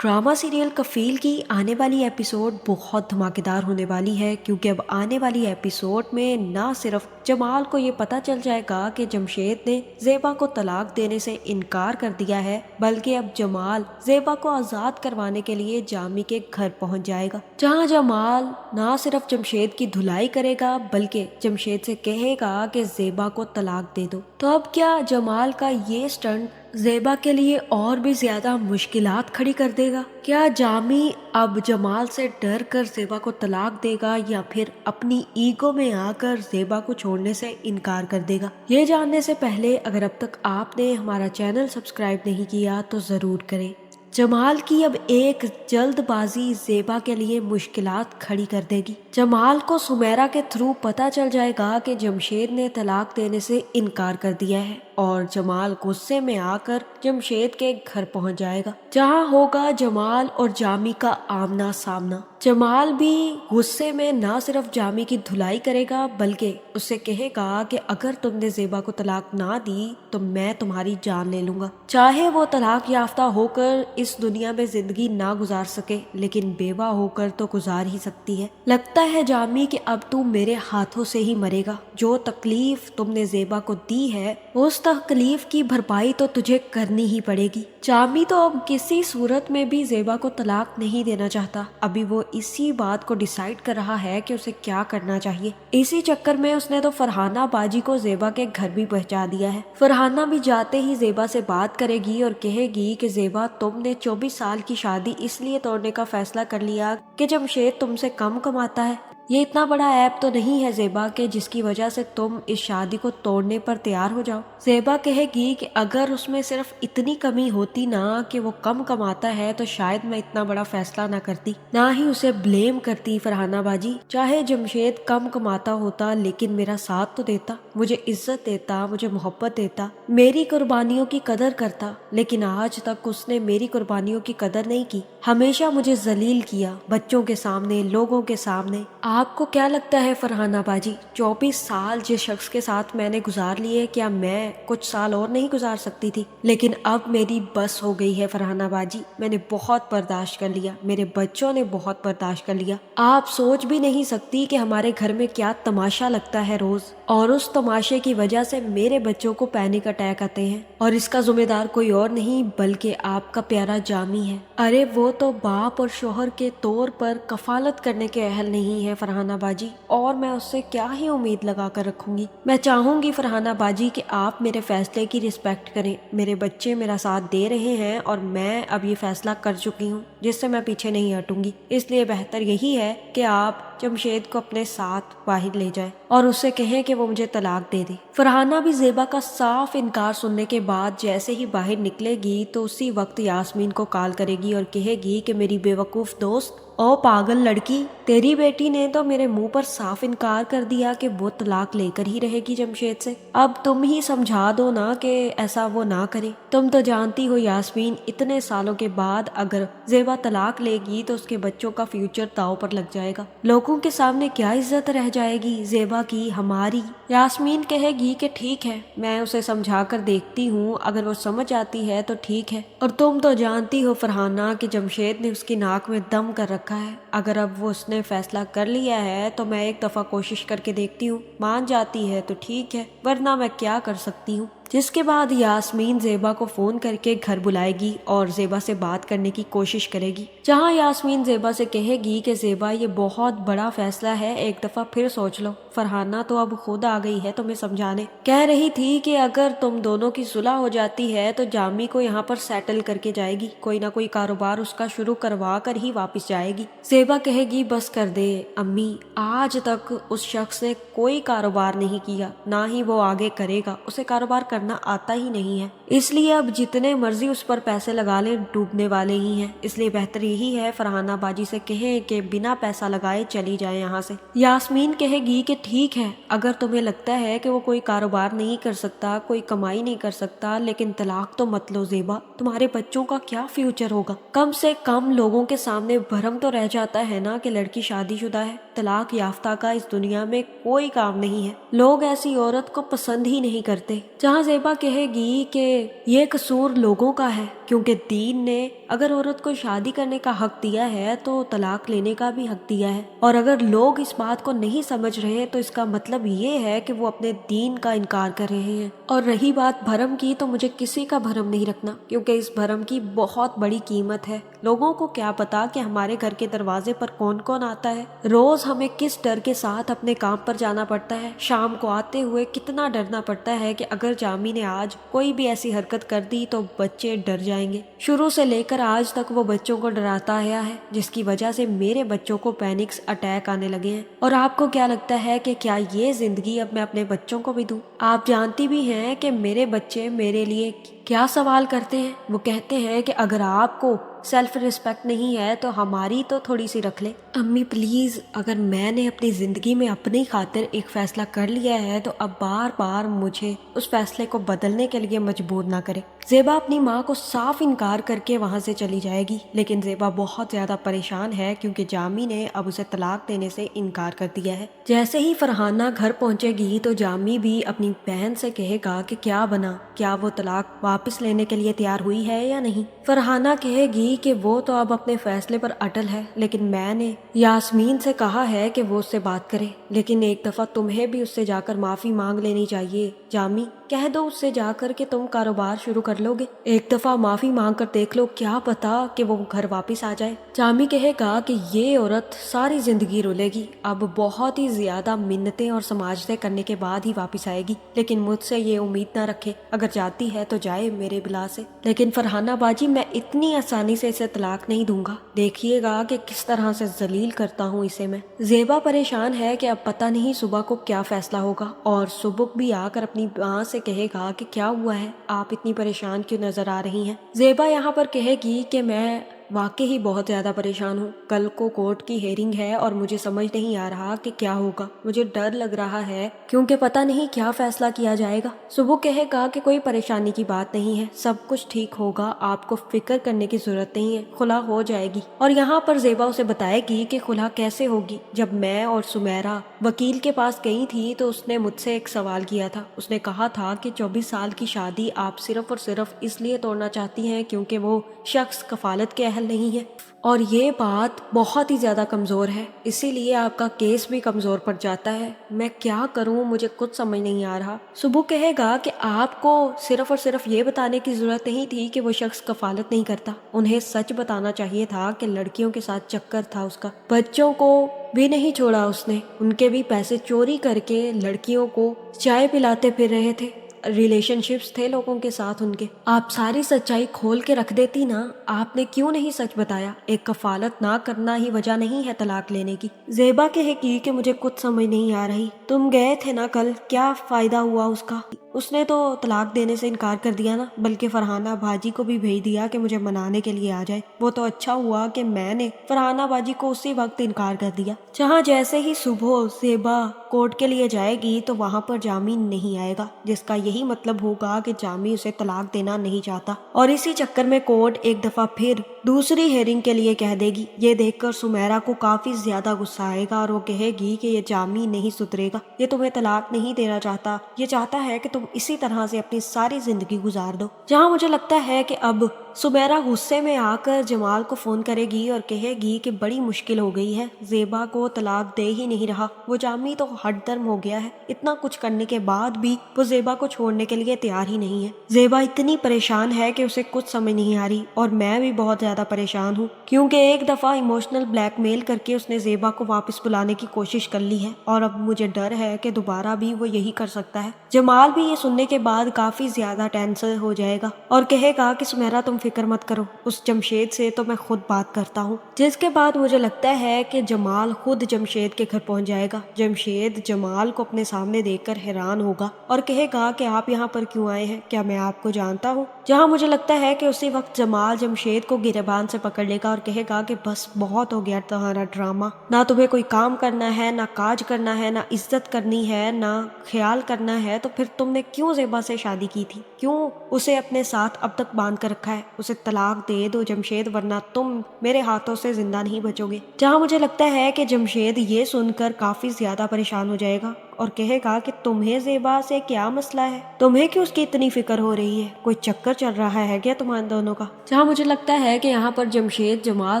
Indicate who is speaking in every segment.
Speaker 1: Drama serial कफील की आने वाली एपिसोड बहुत धमाकेदार होने वाली है, क्योंकि अब आने वाली एपिसोड में ना सिर्फ जमाल को ये पता चल जाएगा कि जमशेद ने ज़ेबा को तलाक देने से इनकार कर दिया है, बल्कि अब जमाल ज़ेबा को आज़ाद करवाने के लिए जामी के घर पहुंच जाएगा, जहां जमाल ना सिर्फ जमशेद की धुलाई करेगा बल्कि जमशेद से कहेगा कि ज़ेबा को तलाक दे दो। तो अब क्या जमाल का ये स्टंट ज़ेबा के लिए और भी ज्यादा मुश्किलात खड़ी कर देगा? क्या जामी अब जमाल से डर कर ज़ेबा को तलाक देगा या फिर अपनी ईगो में आकर ज़ेबा को छोड़ने से इनकार कर देगा? ये जानने से पहले अगर अब तक आपने हमारा चैनल सब्सक्राइब नहीं किया तो जरूर करें। जमाल की अब एक जल्दबाजी ज़ेबा के लिए मुश्किलात खड़ी कर देगी। जमाल को सुमेरा के थ्रू पता चल जाएगा कि जमशेद ने तलाक देने से इनकार कर दिया है और जमाल गुस्से में आकर जमशेद के घर पहुंच जाएगा, जहां होगा जमाल और जामी का आमना सामना। जमाल भी गुस्से में ना सिर्फ जामी की धुलाई करेगा बल्कि उससे कहेगा कि अगर तुमने ज़ेबा को तलाक ना दी तो मैं तुम्हारी जान ले लूंगा। चाहे वो तलाक याफ्ता होकर इस दुनिया में जिंदगी ना गुजार सके, लेकिन बेवा होकर तो गुजार ही सकती है। लगता है जामी कि अब तू मेरे हाथों से ही मरेगा। जो तकलीफ तुमने ज़ेबा को दी है उस तकलीफ की भरपाई तो तुझे करनी ही पड़ेगी। जामी तो अब किसी सूरत में भी ज़ेबा को तलाक नहीं देना चाहता। अभी वो इसी बात को डिसाइड कर रहा है कि उसे क्या करना चाहिए। इसी चक्कर में उसने तो फरहाना बाजी को ज़ेबा के घर भी पहुंचा दिया है। फरहाना भी जाते ही ज़ेबा से बात करेगी और कहेगी कि ज़ेबा, तुमने 24 साल की शादी इसलिए तोड़ने का फैसला कर लिया कि जमशेद तुमसे कम कमाता है। ये इतना बड़ा ऐप तो नहीं है ज़ेबा के जिसकी वजह से तुम इस शादी को तोड़ने पर तैयार हो जाओ। ज़ेबा कहेगी कि अगर उसमें सिर्फ इतनी कमी होती ना कि वो कम कमाता है तो शायद मैं इतना बड़ा फैसला ना करती, ना ही उसे ब्लेम करती। फरहाना बाजी, चाहे जमशेद कम कमाता होता लेकिन मेरा साथ तो देता, मुझे इज्जत देता, मुझे मोहब्बत देता, मेरी कुर्बानियों की कदर करता, लेकिन आज तक उसने मेरी कुर्बानियों की कदर नहीं की। हमेशा मुझे जलील किया, बच्चों के सामने, लोगों के सामने। आपको क्या लगता है फरहाना बाजी, 24 साल जिस शख्स के साथ मैंने गुजार लिए, क्या मैं कुछ साल और नहीं गुजार सकती थी? लेकिन अब मेरी बस हो गई है फरहाना बाजी, मैंने बहुत बर्दाश्त कर लिया, मेरे बच्चों ने बहुत बर्दाश्त कर लिया। आप सोच भी नहीं सकती कि हमारे घर में क्या तमाशा लगता है रोज, और उस तमाशे की वजह से मेरे बच्चों को पैनिक अटैक आते हैं, और इसका जिम्मेदार कोई और नहीं बल्कि आपका प्यारा जामी है। अरे वो तो बाप और शोहर के तौर पर कफालत करने के अहल नहीं है फरहाना बाजी, और मैं उससे क्या ही उम्मीद लगा कर रखूंगी। मैं चाहूंगी फरहाना बाजी कि आप मेरे फैसले की रिस्पेक्ट करें। मेरे बच्चे मेरा साथ दे रहे हैं और मैं अब ये फैसला कर चुकी हूँ जिससे मैं पीछे नहीं हटूंगी। इसलिए बेहतर यही है कि आप जमशेद को अपने साथ बाहर ले जाएं और उससे कहें कि वो मुझे तलाक दे दे। फरहाना भी ज़ेबा का साफ इनकार सुनने के बाद जैसे ही बाहर निकलेगी तो उसी वक्त यास्मीन को कॉल करेगी और कहेगी कि मेरी बेवकूफ़ दोस्त, ओ पागल लड़की, तेरी बेटी ने तो मेरे मुंह पर साफ इनकार कर दिया कि वो तलाक लेकर ही रहेगी जमशेद से। अब तुम ही समझा दो ना कि ऐसा वो ना करे। तुम तो जानती हो यास्मीन, इतने सालों के बाद अगर ज़ेबा तलाक लेगी तो उसके बच्चों का फ्यूचर दांव पर लग जाएगा। लोगों के सामने क्या इज्जत रह जाएगी ज़ेबा की, हमारी। यास्मीन कहेगी कि ठीक है, मैं उसे समझा कर देखती हूँ, अगर वो समझ आती है तो ठीक है। और तुम तो जानती हो फरहाना कि जमशेद ने उसकी नाक में दम कर रखा है। अगर अब वो उसने फैसला कर लिया है तो मैं एक दफा कोशिश करके देखती हूँ, मान जाती है तो ठीक है, वरना मैं क्या कर सकती हूँ। जिसके बाद यास्मीन ज़ेबा को फ़ोन करके घर बुलाएगी और ज़ेबा से बात करने की कोशिश करेगी, जहां यास्मीन ज़ेबा से कहेगी कि ज़ेबा, ये बहुत बड़ा फैसला है, एक दफ़ा फिर सोच लो। फरहाना तो अब खुद आ गई है तुम्हें समझाने, कह रही थी कि अगर तुम दोनों की सुलह हो जाती है तो जामी को यहाँ पर सेटल करके जाएगी, कोई ना कोई कारोबार उसका शुरू करवा कर ही वापस जाएगी। ज़ेबा कहेगी बस कर दे अम्मी, आज तक उस शख्स ने कोई कारोबार नहीं किया, ना ही वो आगे करेगा, उसे कारोबार करना आता ही नहीं है, इसलिए अब जितने मर्जी उस पर पैसे लगा ले डूबने वाले ही हैं। इसलिए बेहतर यही है फरहाना बाजी से कहें कि बिना पैसा लगाए चली जाए यहाँ से। यास्मीन कहेगी कि ठीक है, अगर तुम्हें लगता है कि वो कोई कारोबार नहीं कर सकता, कोई कमाई नहीं कर सकता, लेकिन तलाक तो मत लो ज़ेबा, तुम्हारे बच्चों का क्या फ्यूचर होगा? कम से कम लोगों के सामने भरम तो रह जाता है ना कि लड़की शादीशुदा है। तलाक याफ्ता का इस दुनिया में कोई काम नहीं है, लोग ऐसी औरत को पसंद ही नहीं करते। जहाँ ज़ेबा कहेगी कि ये कसूर लोगों का है, क्योंकि दीन ने अगर औरत को शादी करने का हक दिया है तो तलाक लेने का भी हक दिया है। और अगर लोग इस बात को नहीं समझ रहे तो इसका मतलब ये है कि वो अपने दीन का इनकार कर रहे हैं। और रही बात भरम की, तो मुझे किसी का भरम नहीं रखना, क्योंकि इस भरम की बहुत बड़ी कीमत है। लोगों को क्या पता कि हमारे घर के दरवाजे पर कौन कौन आता है, रोज हमें किस डर के साथ अपने काम पर जाना पड़ता है, शाम को आते हुए कितना डरना पड़ता है कि अगर जामी ने आज कोई भी ऐसी हरकत कर दी तो बच्चे डर जाएंगे। शुरू से लेकर आज तक वो बच्चों को डराता आया है, जिसकी वजह से मेरे बच्चों को पैनिक्स अटैक आने लगे हैं। और आपको क्या लगता है कि क्या ये जिंदगी अब मैं अपने बच्चों को भी दूं? आप जानती भी हैं कि मेरे बच्चे मेरे लिए क्या सवाल करते हैं। वो कहते हैं कि अगर आपको सेल्फ रिस्पेक्ट नहीं है तो हमारी तो थोड़ी सी रख ले। अम्मी प्लीज, अगर मैंने अपनी जिंदगी में अपनी खातिर एक फैसला कर लिया है तो अब बार बार मुझे उस फैसले को बदलने के लिए मजबूर ना करे। ज़ेबा अपनी माँ को साफ इनकार करके वहाँ से चली जाएगी, लेकिन ज़ेबा बहुत ज्यादा परेशान है क्योंकि जामी ने अब उसे तलाक देने से इनकार कर दिया है। जैसे ही फरहाना घर पहुंचेगी तो जामी भी अपनी बहन से कहेगा कि क्या बना, क्या वो तलाक वापस लेने के लिए तैयार हुई है या नहीं। फरहाना कहेगी कि वो तो अब अपने फैसले पर अटल है, लेकिन मैंने यास्मीन से कहा है कि वो उससे बात करे, लेकिन एक दफा तुम्हें भी उससे जाकर माफी मांग लेनी चाहिए। जामी, कह दो उससे जाकर कि तुम कारोबार शुरू कर लोगे। एक दफा माफी मांग कर देख लो, क्या पता कि वो घर वापस आ जाए। जामी कहेगा कि ये औरत सारी जिंदगी रुलेगी, अब बहुत ही ज्यादा मिन्नतें और समाजते करने के बाद ही वापस आएगी, लेकिन मुझसे ये उम्मीद ना रखे, अगर जाती है तो जाए मेरे बिला से। लेकिन फरहाना बाजी, मैं इतनी आसानी से इसे तलाक नहीं दूंगा, देखिएगा कि किस तरह से जलील करता हूँ इसे मैं। ज़ेबा परेशान है कि अब पता नहीं सुबह को क्या फैसला होगा, और सुबह भी आकर अपनी माँ से कहेगा कि क्या हुआ है, आप इतनी परेशान क्यों नजर आ रही हैं। ज़ेबा यहाँ पर कहेगी कि मैं वाकई ही बहुत ज़्यादा परेशान हूँ, कल को कोर्ट की हेयरिंग है और मुझे समझ नहीं आ रहा कि क्या होगा। मुझे डर लग रहा है क्योंकि पता नहीं क्या फैसला किया जाएगा। सुबह कहेगा कि कोई परेशानी की बात नहीं है, सब कुछ ठीक होगा, आपको फिक्र करने की जरूरत नहीं है, खुला हो जाएगी। और यहाँ पर ज़ेबा उसे बताएगी कि खुला कैसे होगी। जब मैं और सुमेरा वकील के पास गई थी तो उसने मुझसे एक सवाल किया था। उसने कहा था कि 24 साल की शादी आप सिर्फ और सिर्फ इसलिए तोड़ना चाहती हैं क्योंकि वो शख्स कफालत के नहीं है, और ये बात बहुत ही ज्यादा कमजोर है, इसीलिए आपका केस भी कमजोर पड़ जाता है। मैं क्या करूं, मुझे कुछ समझ नहीं आ रहा। सुबह कहेगा कि आपको सिर्फ और सिर्फ ये बताने की जरूरत नहीं थी कि वो शख्स कफालत नहीं करता, उन्हें सच बताना चाहिए था कि लड़कियों के साथ चक्कर था उसका, बच्चों को भी नहीं छोड़ा उसने, उनके भी पैसे चोरी करके लड़कियों को चाय पिलाते फिर रहे थे, रिलेशनशिप्स थे लोगों के साथ उनके। आप सारी सच्चाई खोल के रख देती ना, आपने क्यों नहीं सच बताया। एक कफालत ना करना ही वजह नहीं है तलाक लेने की। ज़ेबा कहेगी कि मुझे कुछ समझ नहीं आ रही, तुम गए थे ना कल, क्या फायदा हुआ उसका, उसने तो तलाक देने से इनकार कर दिया ना, बल्कि फरहाना बाजी को भी भेज दिया कि मुझे मनाने के लिए आ जाए। वो तो अच्छा हुआ कि मैंने फरहाना बाजी को उसी वक्त इनकार कर दिया। जहाँ जैसे ही सुबह ज़ेबा कोर्ट के लिए जाएगी तो वहाँ पर जामी नहीं आएगा, जिसका यही मतलब होगा कि जामी उसे तलाक देना नहीं चाहता, और इसी चक्कर में कोर्ट एक दफा फिर दूसरी हेयरिंग के लिए कह देगी। ये देखकर सुमेरा को काफी ज्यादा गुस्सा आएगा और वो कहेगी कि ये जामी नहीं सुधरेगा, ये तुम्हें तलाक नहीं देना चाहता, ये चाहता है कि तुम इसी तरह से अपनी सारी जिंदगी गुजार दो। जहाँ मुझे लगता है कि अब सुमेरा गुस्से में आकर जमाल को फोन करेगी और कहेगी कि बड़ी मुश्किल हो गई है, ज़ेबा को तलाक दे ही नहीं रहा, वो जामी तो हटदर्म हो गया है, इतना कुछ करने के बाद भी वो ज़ेबा को छोड़ने के लिए तैयार ही नहीं है। ज़ेबा इतनी परेशान है कि उसे कुछ समझ नहीं आ रही, और मैं भी बहुत ज्यादा परेशान हूँ, क्योंकि एक दफा इमोशनल ब्लैकमेल करके उसने ज़ेबा को वापस बुलाने की कोशिश कर ली है, और अब मुझे डर है कि दोबारा भी वो यही कर सकता है। जमाल भी ये सुनने के बाद काफी ज्यादा टेंशन हो जाएगा और कहेगा कि सुमेरा तुम फिक्र मत करो, उस जमशेद से तो मैं खुद बात करता हूँ। जिसके बाद मुझे लगता है कि जमाल खुद जमशेद के घर पहुंच जाएगा। जमशेद जमाल को अपने सामने देखकर हैरान होगा और कहेगा कि आप यहाँ पर क्यों आए हैं, क्या मैं आपको जानता हूँ। जहाँ मुझे लगता है कि उसी वक्त जमाल जमशेद को गिरबान से पकड़ लेगा और कहेगा कि बस बहुत हो गया तुम्हारा ड्रामा, ना तुम्हें कोई काम करना है, ना काज करना है, ना इज्जत करनी है, ना ख्याल करना है, तो फिर तुमने क्यों ज़ेबा से शादी की थी, क्यों उसे अपने साथ अब तक बांध कर रखा है। उसे तलाक दे दो जमशेद, वरना तुम मेरे हाथों से जिंदा नहीं बचोगे। जहाँ मुझे लगता है कि जमशेद ये सुनकर काफी ज्यादा परेशान हो जाएगा और कहेगा کہ تمہیں زیبا سے کیا مسئلہ ہے، تمہیں کیوں اس کی اتنی فکر ہو رہی ہے، کوئی چکر چل رہا ہے کیا تمہارے دونوں کا؟ جہاں مجھے لگتا ہے کہ یہاں پر جمشید جمال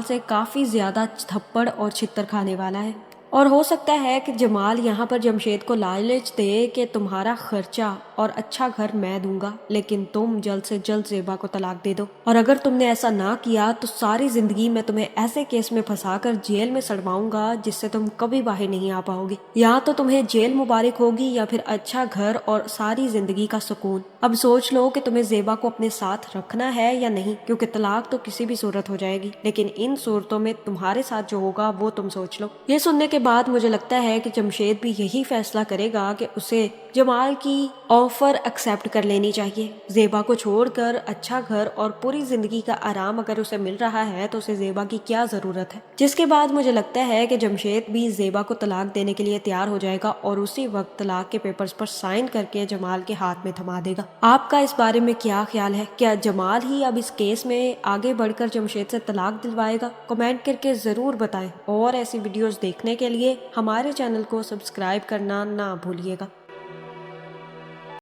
Speaker 1: سے کافی زیادہ تھپڑ اور چھتر کھانے والا ہے، اور ہو سکتا ہے کہ جمال یہاں پر جمشید کو لالچ دے کہ تمہارا خرچہ اور اچھا گھر میں دوں گا، لیکن تم جلد سے جلد زیبا کو طلاق دے دو، اور اگر تم نے ایسا نہ کیا تو ساری زندگی میں تمہیں ایسے کیس میں پھنسا کر جیل میں سڑواؤں گا جس سے تم کبھی باہر نہیں آ پاؤ گے، یا تو تمہیں جیل مبارک ہوگی یا پھر اچھا گھر اور ساری زندگی کا سکون۔ اب سوچ لو کہ تمہیں زیبا کو اپنے ساتھ رکھنا ہے یا نہیں، کیونکہ طلاق تو کسی بھی صورت ہو جائے گی، لیکن ان صورتوں میں تمہارے ساتھ جو ہوگا وہ تم سوچ لو۔ یہ سننے کے بعد مجھے لگتا ہے کہ جمشید بھی یہی فیصلہ کرے گا کہ اسے جمال کی آفر ایکسیپٹ کر لینی چاہیے۔ زیبا کو چھوڑ کر اچھا گھر اور پوری زندگی کا آرام اگر اسے مل رہا ہے تو اسے زیبا کی کیا ضرورت ہے، جس کے بعد مجھے لگتا ہے کہ جمشید بھی زیبا کو طلاق دینے کے لیے تیار ہو جائے گا اور اسی وقت طلاق کے پیپرز پر سائن کر کے جمال کے ہاتھ میں تھما دے گا۔ آپ کا اس بارے میں کیا خیال ہے؟ کیا جمال ہی اب اس کیس میں آگے بڑھ کر جمشید سے طلاق دلوائے گا؟ کمنٹ کر کے ضرور بتائیں، اور ایسی ویڈیوز دیکھنے کے لیے ہمارے چینل کو سبسکرائب کرنا نہ بھولیے گا۔